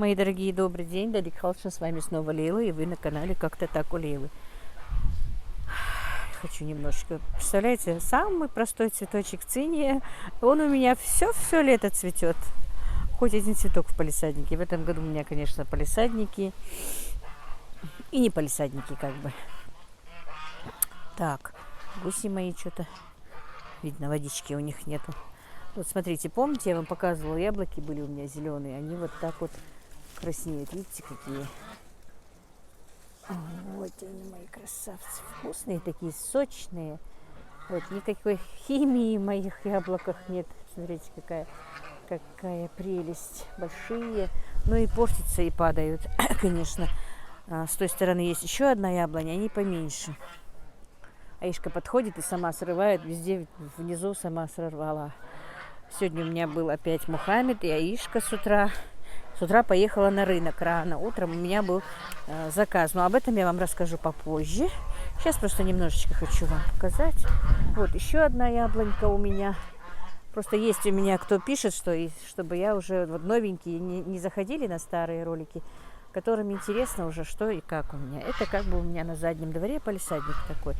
мои дорогие, добрый день. Далик Халшин, с вами снова Лейла, и вы на канале Как-то так у Лейлы. Хочу немножечко. Представляете, самый простой цветочек циния, он у меня все лето цветет. Хоть один цветок в палисаднике. В этом году у меня, конечно, палисадники и не палисадники, как бы. Так, гуси мои что-то, видно, водички у них нету. Вот смотрите, помните, я вам показывала, яблоки были у меня зеленые, они вот так вот краснеют. Видите, какие? Вот они, мои красавцы. Вкусные такие, сочные. Вот никакой химии в моих яблоках нет. Смотрите, какая прелесть. Большие. Ну и портятся, и падают, конечно. С той стороны есть еще одна яблоня, они поменьше. Аишка подходит и сама срывает. Везде внизу сама сорвала. Сегодня у меня был опять Мухаммед и Аишка с утра. С утра поехала на рынок рано. Утром у меня был заказ. Но об этом я вам расскажу попозже. Сейчас просто немножечко хочу вам показать. Вот еще одна яблонька у меня. Просто есть у меня кто пишет, что чтобы я уже вот новенькие не заходили на старые ролики, которым интересно уже что и как у меня. Это как бы у меня на заднем дворе палисадник такой.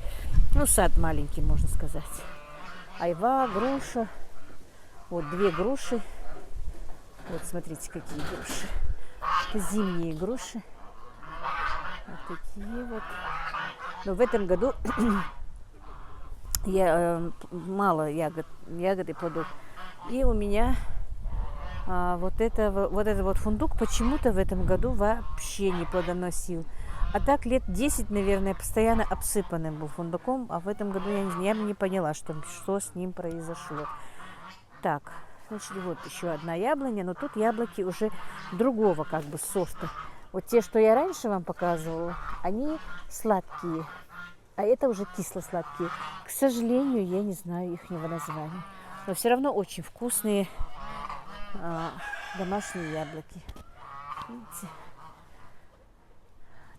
Ну, сад маленький, можно сказать. Айва, груша. Вот 2 груши. Вот смотрите, какие груши. Это зимние груши. Вот такие вот. Но в этом году я мало ягод и плодов. И у меня вот этот фундук почему-то в этом году вообще не плодоносил. А так лет 10, наверное, постоянно обсыпанным был фундуком. А в этом году я не поняла, что с ним произошло. Так, значит, вот еще одна яблоня, но тут яблоки уже другого как бы сорта. Вот те, что я раньше вам показывала, они сладкие, а это уже кисло-сладкие. К сожалению, я не знаю их названия, но все равно очень вкусные домашние яблоки. Видите?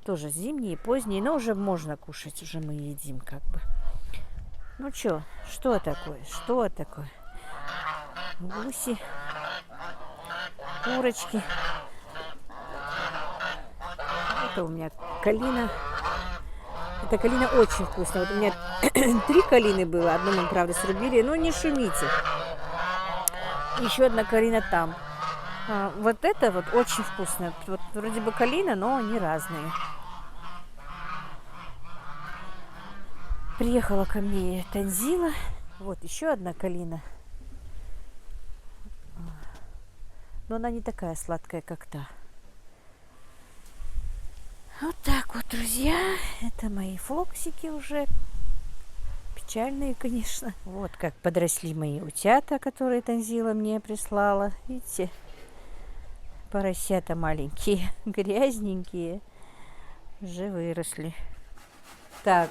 Тоже зимние, поздние, но уже можно кушать, уже мы едим как бы. Ну что такое? Гуси, курочки. Это у меня калина. Эта калина очень вкусная. Вот у меня 3 калины было. Одну мы, правда, срубили. Но не шумите. Еще одна калина там. Вот это вот очень вкусно. Вот вроде бы калина, но они разные. Приехала ко мне Танзила. Вот еще одна калина. Но она не такая сладкая, как та. Вот так вот, друзья. Это мои флоксики уже. Печальные, конечно. Вот как подросли мои утята, которые Танзила мне прислала. Видите? Поросята маленькие, грязненькие. Уже выросли. Так,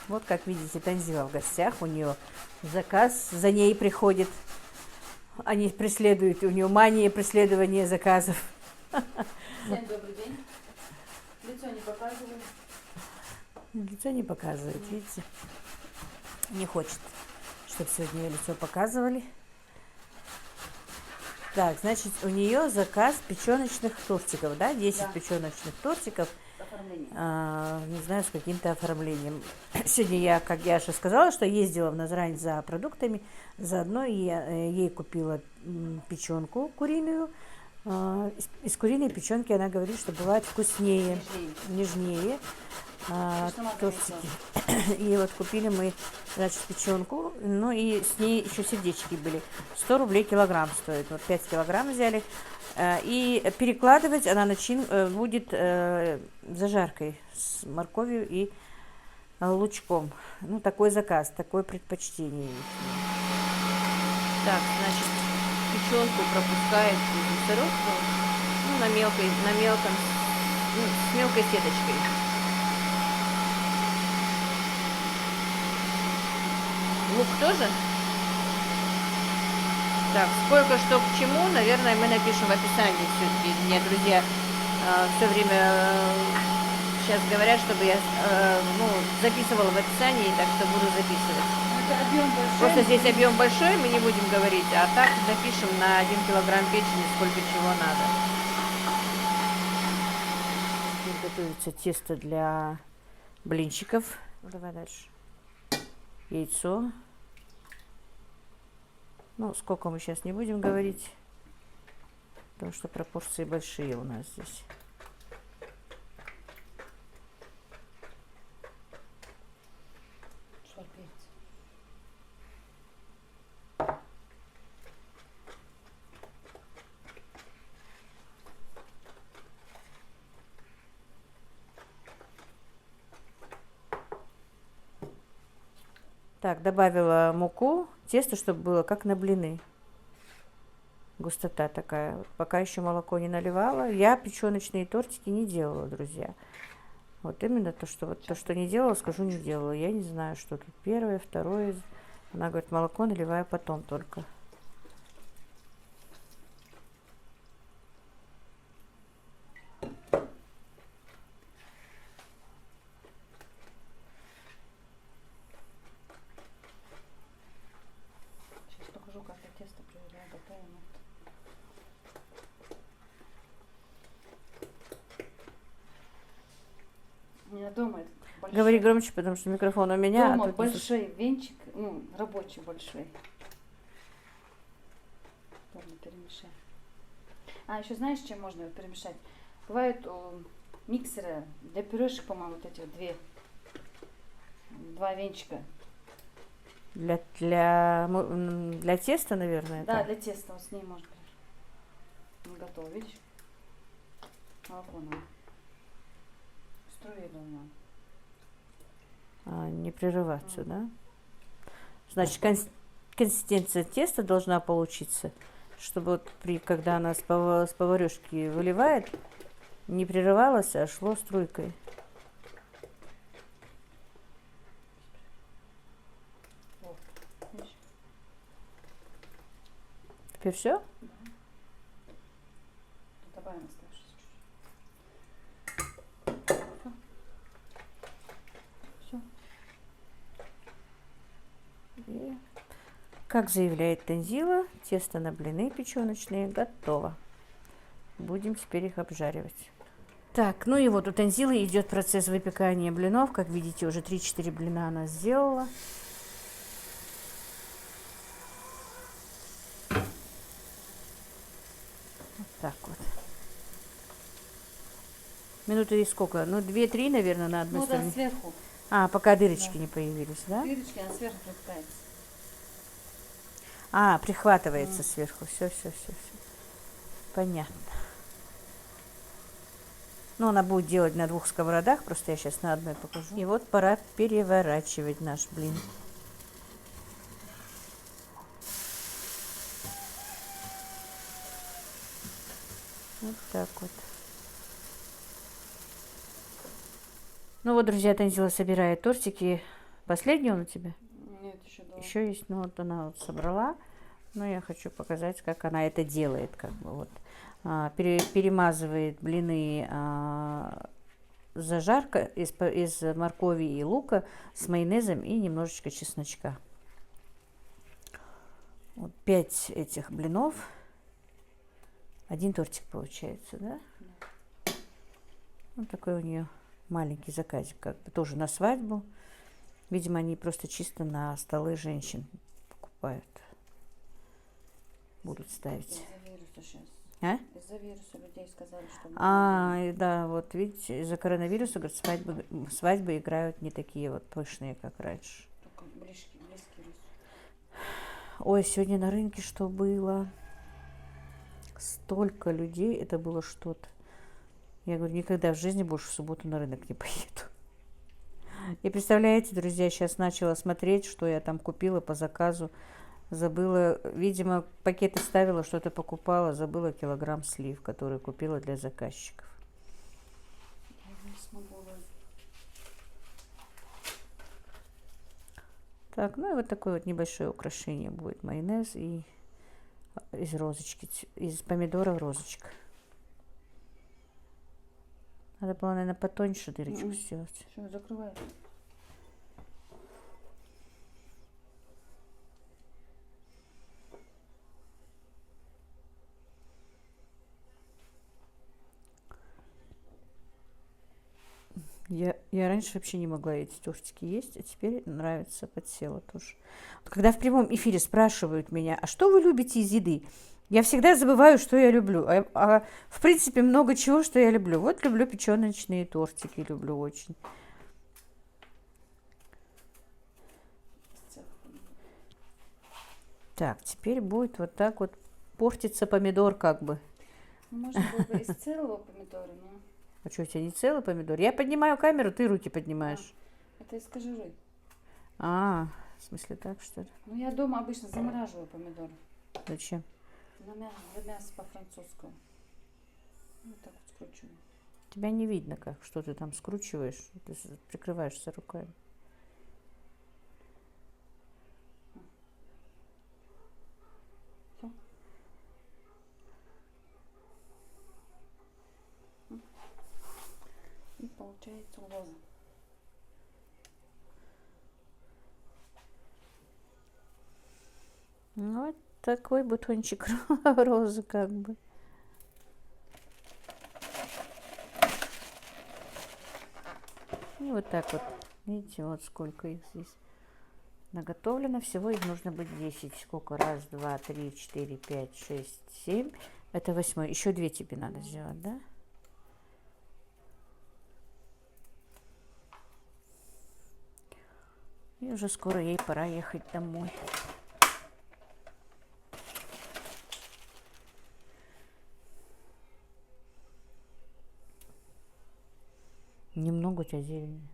вот как видите, Танзила в гостях. У нее заказ за ней приходит. Они преследуют, у нее мания преследования заказов. Всем добрый день. Лицо не показывает. Лицо не показывает, видите? Не хочет, чтобы сегодня ее лицо показывали. Так, значит, у нее заказ печеночных тортиков, да? 10 печеночных тортиков. Не знаю, с каким-то оформлением. Сегодня я, как я уже сказала, что ездила в Назрань за продуктами. Заодно я ей купила печенку куриную. Из куриной печенки она говорит, что бывает вкуснее, нежнее тортики. И вот купили мы, значит, печенку. Ну и с ней еще сердечки были. 100 рублей килограмм стоит. Вот 5 килограмм взяли. И перекладывать она будет зажаркой с морковью и лучком. Ну, такой заказ, такое предпочтение. Так, значит, печенку пропускает сырок, ну, с мелкой сеточкой. Лук тоже? Так, сколько что к чему, наверное, мы напишем в описании все-таки. Мне друзья все время сейчас говорят, чтобы я записывала в описании, так что буду записывать. Просто здесь объем большой, мы не будем говорить, а так напишем на 1 килограмм печени, сколько чего надо. готовится тесто для блинчиков. Давай дальше. Яйцо. Ну, сколько мы сейчас не будем говорить, потому что пропорции большие у нас здесь. Соль, перец. Так, добавила муку, тесто, чтобы было как на блины. Густота такая. Пока еще молоко не наливала. Я печеночные тортики не делала, друзья. Вот именно то, что не делала, скажу, не делала. Я не знаю, что тут первое, второе. Она говорит, молоко наливаю потом только. Сейчас покажу, как я тесто проверяю, готово, нет. У меня дома это большой. Говори громче, потому что микрофон у меня. Дома а тут не слышу. большой венчик, ну, рабочий большой. Ладно, перемешай. А, еще знаешь, чем можно перемешать? Бывают миксеры для пюрешек, по-моему, вот эти вот два венчика. Для теста, наверное. Да, это? для теста, вот с ней можно. Не готово, видишь? Молоко надо. Струю надо. Не прерываться, да? Значит, консистенция теста должна получиться, чтобы вот когда она с поварешки выливает, не прерывалось, а шло струйкой. Вот, видишь? Теперь все? Да. Добавим оставшись чуть-чуть. Все. И, как заявляет Танзила, тесто на блины печеночные готово. Будем теперь их обжаривать. Так, ну и вот у Танзилы идет процесс выпекания блинов. Как видите, уже 3-4 блина она сделала. Вот так вот. Минуты и сколько? Ну, 2-3, наверное, на одной Ну да, стороне. сверху. А, пока дырочки Да. не появились, да? Дырочки, она сверху пропитается. А, прихватывается сверху. Все. Понятно. Ну, она будет делать на 2 сковородах, просто я сейчас на одной покажу. И вот пора переворачивать наш блин. Вот так вот. Ну вот, друзья, Танзила собирает тортики. Последний он у тебя? Нет, еще два. Еще есть, ну вот она вот собрала. Но я хочу показать, как она это делает. Как бы вот. Перемазывает блины зажарка из моркови и лука с майонезом и немножечко чесночка. Вот 5 этих блинов. 1 тортик получается, да? Вот такой у нее маленький заказик, как бы тоже на свадьбу. Видимо, они просто чисто на столы женщин покупают. Будут ставить. Из-за вируса сейчас. А? Из-за вируса людей сказали, что... И да, вот видите, из-за коронавируса, говорят, свадьбы играют не такие вот пышные, как раньше. Только близкий рис. Ой, сегодня на рынке что было? Столько людей, это было что-то. Я говорю, никогда в жизни больше в субботу на рынок не поеду. И представляете, друзья, сейчас начала смотреть, что я там купила по заказу. Забыла, видимо, пакеты ставила, что-то покупала, забыла килограмм слив, который купила для заказчиков. Я не смогу. Так, ну и вот такое вот небольшое украшение будет. Майонез и из розочки, из помидора розочка. Надо было, наверное, потоньше дырочку сделать. Все, закрывай. Я раньше вообще не могла эти тортики есть, а теперь нравится, подсела тоже. Вот когда в прямом эфире спрашивают меня, а что вы любите из еды? Я всегда забываю, что я люблю. В принципе, много чего, что я люблю. Вот люблю печёночные тортики, люблю очень. Так, теперь будет вот так вот портиться помидор как бы. Можно было бы из целого помидора, но А что, у тебя не целый помидор? Я поднимаю камеру, ты руки поднимаешь. это из кожуры. В смысле так, что ли? Ну, я дома обычно замораживаю помидоры. Зачем? На мясо по-французскому. Вот так вот скручиваю. Тебя не видно, как, что ты там скручиваешь, ты прикрываешься руками. Всё. И получается лоза. Ну, вот такой бутончик розы как бы. И вот так вот. Видите, вот сколько их здесь наготовлено. Всего их нужно быть 10. Сколько? Раз, два, три, 4, 5, 6, 7. Это 8. Еще 2 тебе надо сделать, да? И уже скоро ей пора ехать домой. Немного у тебя зелени.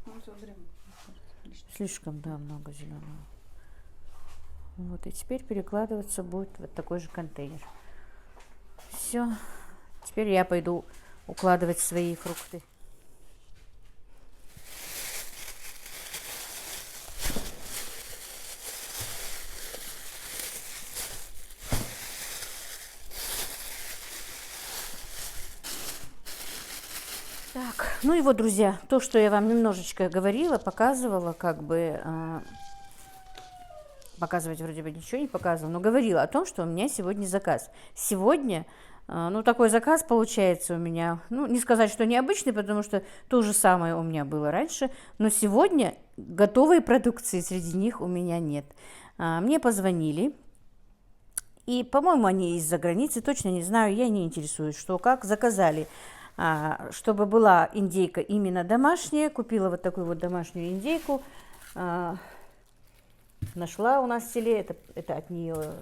Ну, всё время. Слишком, да, много зеленого. Вот, и теперь перекладываться будет вот такой же контейнер. Все. Теперь я пойду укладывать свои фрукты. Так, ну и вот, друзья, то, что я вам немножечко говорила, показывала, как бы, показывать вроде бы ничего не показывала, но говорила о том, что у меня сегодня заказ. Сегодня, ну, такой заказ получается у меня, ну, не сказать, что необычный, потому что то же самое у меня было раньше, но сегодня готовой продукции среди них у меня нет. Мне позвонили, и, по-моему, они из-за границы, точно не знаю, я не интересуюсь, что как, заказали. Чтобы была индейка именно домашняя, купила вот такую вот домашнюю индейку, нашла у нас в селе, это от нее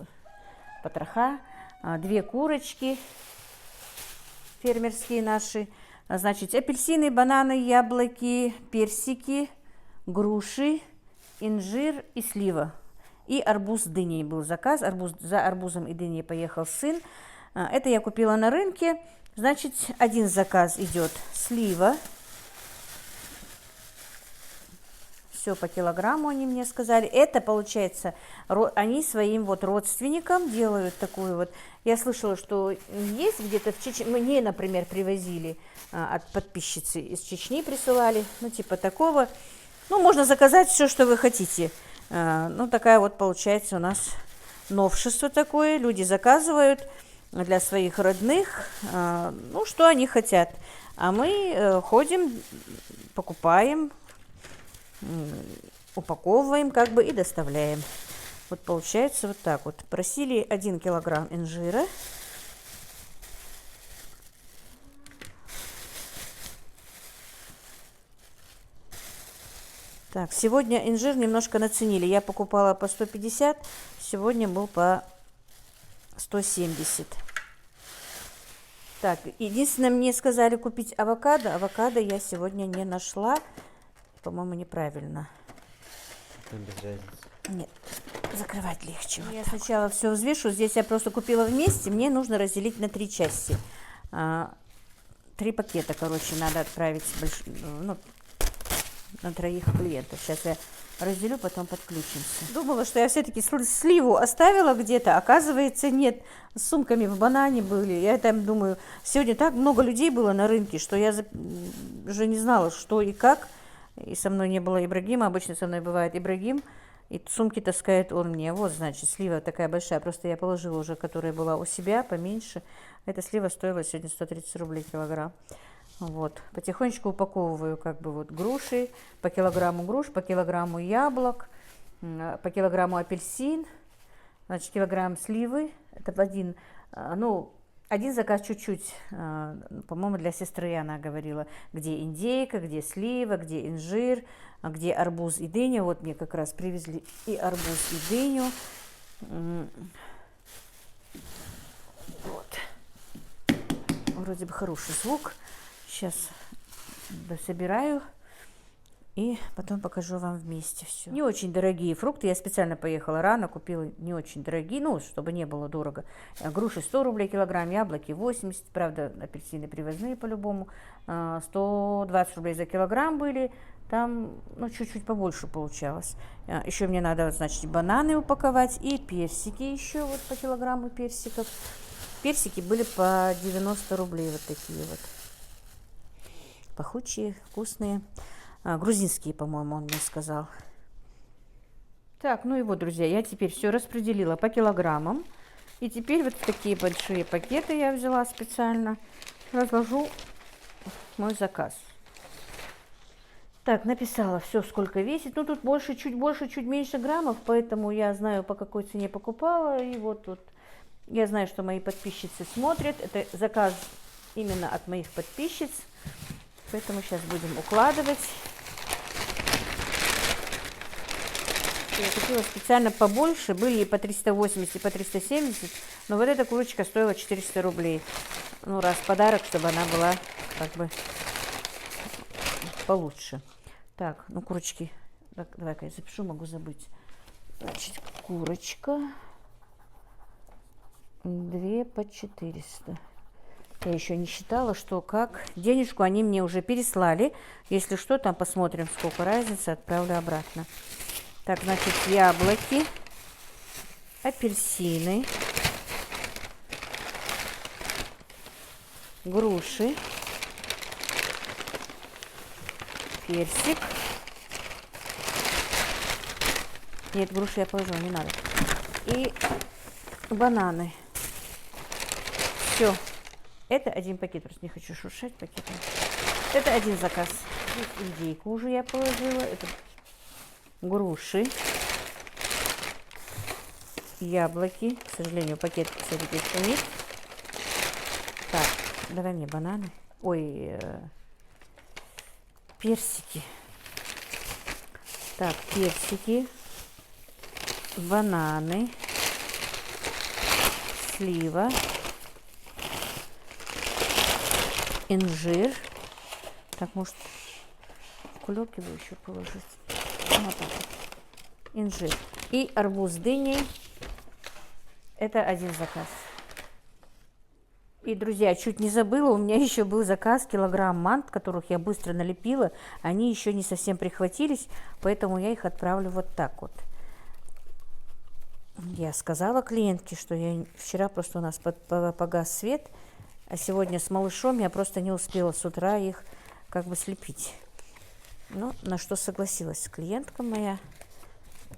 потроха, 2 курочки фермерские наши, значит, апельсины, бананы, яблоки, персики, груши, инжир и слива. И арбуз с дыней был заказ, за арбузом и дыней поехал сын. Это я купила на рынке. Значит, один заказ идет слива. Все по килограмму они мне сказали. Это, получается, они своим вот родственникам делают такую вот. Я слышала, что есть где-то в Чечне, мне, например, привозили от подписчицы из Чечни, присылали, ну, типа такого. Ну, можно заказать все, что вы хотите. Ну, такая вот, получается, у нас новшество такое. Люди заказывают для своих родных, ну, что они хотят. А мы ходим, покупаем, упаковываем как бы и доставляем. Вот получается вот так вот. Просили 1 килограмм инжира. Так, сегодня инжир немножко наценили. Я покупала по 150, сегодня был по 170. Так, единственное, мне сказали купить авокадо. Авокадо я сегодня не нашла. По-моему, неправильно. Без разницы. Нет, закрывать легче. Я сначала все взвешу. Здесь я просто купила вместе. Мне нужно разделить на 3 части. 3 пакета, короче, надо отправить ну, на 3 клиентов. Сейчас я разделю, потом подключимся. Думала, что я все-таки сливу оставила где-то, оказывается, нет. С сумками в банане были. Я там думаю, сегодня так много людей было на рынке, что я уже не знала, что и как. И со мной не было Ибрагима. Обычно со мной бывает Ибрагим. И сумки таскает он мне. Вот, значит, слива такая большая. Просто я положила уже, которая была у себя, поменьше. Эта слива стоила сегодня 130 рублей килограмм. Вот. Потихонечку упаковываю как бы вот груши. По килограмму груш, по килограмму яблок, по килограмму апельсин. Значит, килограмм сливы. Это один, ну, один заказ чуть-чуть, по-моему, для сестры она говорила, где индейка, где слива, где инжир, где арбуз и дыня. Вот мне как раз привезли и арбуз, и дыню. Вот. Вроде бы хороший звук. Сейчас дособираю и потом покажу вам вместе все. Не очень дорогие фрукты. Я специально поехала рано, купила не очень дорогие, ну, чтобы не было дорого. Груши 100 рублей килограмм, яблоки 80, правда, апельсины привозные по-любому. 120 рублей за килограмм были. Там, ну, чуть-чуть побольше получалось. Еще мне надо, значит, бананы упаковать и персики еще, вот по килограмму персиков. Персики были по 90 рублей, вот такие вот. Пахучие, вкусные. Грузинские, по-моему, он мне сказал. Так, ну и вот, друзья, я теперь все распределила по килограммам. И теперь вот такие большие пакеты я взяла специально. Разложу мой заказ. Так, написала все, сколько весит. Ну, тут больше, чуть меньше граммов, поэтому я знаю, по какой цене покупала. И вот тут я знаю, что мои подписчицы смотрят. Это заказ именно от моих подписчиц. Поэтому сейчас будем укладывать. Я купила специально побольше. Были и по 380, и по 370. Но вот эта курочка стоила 400 рублей. Ну, раз подарок, чтобы она была как бы получше. Так, ну курочки. Так, давай-ка я запишу, могу забыть. Значит, курочка. 2 по 400. Я еще не считала, что как. Денежку они мне уже переслали. Если что, там посмотрим, сколько разница, отправлю обратно. Так, значит, яблоки, апельсины, груши, персик. Нет, груши я положила, не надо. И бананы. Все. Это один пакет, просто не хочу шуршать пакетом. Это один заказ. Здесь индейку уже я положила. Это груши, яблоки. К сожалению, пакет все-таки шумит. Так, давай мне бананы. Ой, персики. Так, персики, бананы, слива, инжир. Так, может, в кулек его еще положить. Вот так вот. Инжир. И арбуз с дыней. Это один заказ. И, друзья, чуть не забыла, у меня еще был заказ килограмм мант, которых я быстро налепила. Они еще не совсем прихватились, поэтому я их отправлю вот так вот. Я сказала клиентке, что я вчера просто у нас погас свет, а сегодня с малышом я просто не успела с утра их как бы слепить. Ну, на что согласилась клиентка моя.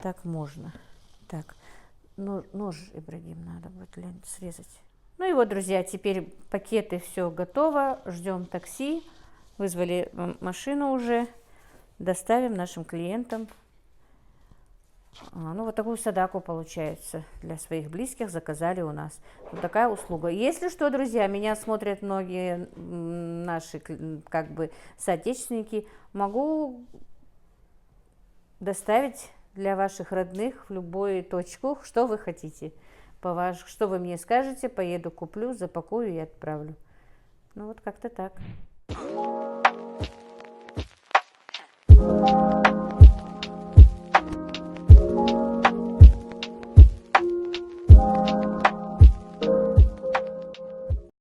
Так можно. Так, нож, Ибрагим, надо будет лень срезать. Ну и вот, друзья, теперь пакеты, все готово. Ждем такси. Вызвали машину уже. Доставим нашим клиентам. Ну, вот такую садаку, получается, для своих близких заказали у нас. Вот такая услуга. Если что, друзья, меня смотрят многие наши, как бы, соотечественники. Могу доставить для ваших родных в любую точку, что вы хотите. Что вы мне скажете, поеду, куплю, запакую и отправлю. Ну, вот как-то так.